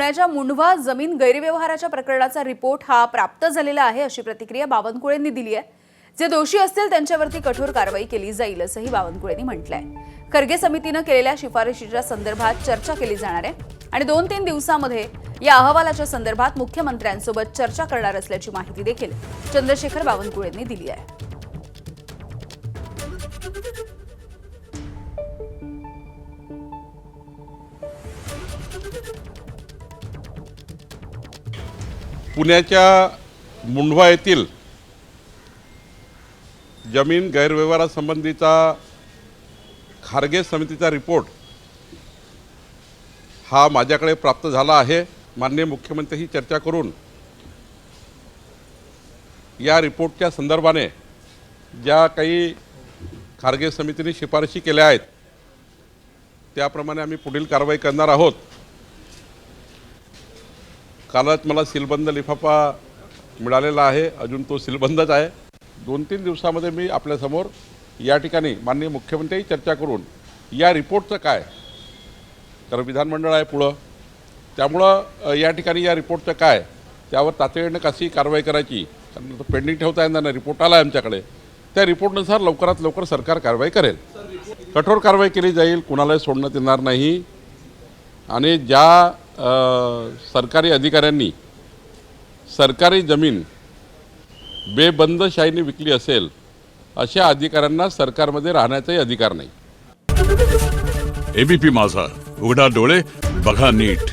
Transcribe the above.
पुण्याच्या मुंढवा जमीन गैरव्यवहाराच्या प्रकरणाचा रिपोर्ट हा प्राप्त झालेला आहे अशी प्रतिक्रिया बावनकुळेंनी दिली आहे। जे दोषी असतील त्यांच्यावरती कठोर कारवाई केली जाईल असंही बावनकुळेंनी म्हटलंय। खर्गे समितीने केलेल्या शिफारशीच्या संदर्भात चर्चा केली जाणार आहे आणि 2-3 दिवसांमध्ये या अहवालाच्या संदर्भात मुख्यमंत्र्यांसोबत चर्चा करणार असल्याची माहिती देखील चंद्रशेखर बावनकुळेंनी दिली आहे। पुण्याच्या मुंढवा येथील जमीन गैरव्यवहारासंबंधीचा खारगे समितीचा रिपोर्ट हा माझ्याकडे प्राप्त झाला आहे। माननीय मुख्यमंत्री ही चर्चा करून या रिपोर्टच्या संदर्भाने ज्या काही खारगे समितीने शिफारशी केल्या आहेत त्याप्रमाणे आम्ही पुढील कारवाई करणार आहोत। कालच मला सीलबंद लिफाफा मिळालेला आहे, अजून तो सीलबंदच आहे। 2-3 दिवसामध्ये मी आपल्यासमोर या ठिकाणी माननीय मुख्यमंत्री चर्चा करून या रिपोर्टचं काय, तर विधानमंडळ आहे पुढं, त्यामुळं या ठिकाणी या रिपोर्टचं काय त्यावर तातडीने कशी कारवाई करायची, कारण पेंडिंग ठेवता येणार नाही। रिपोर्ट आला आहे आमच्याकडे, त्या रिपोर्टनुसार लवकरात लवकर सरकार कारवाई करेल, कठोर कारवाई केली जाईल, कुणालाही सोडण्यात येणार नाही। आणि ज्या सरकारी अधिकाऱ्यांनी सरकारी जमीन बेबंदशाहीने विकली असेल अशा अधिकाऱ्यांना सरकारमध्ये राहण्याचाही अधिकार नाही। एबीपी माझा, उघडा डोळे बघा नीट।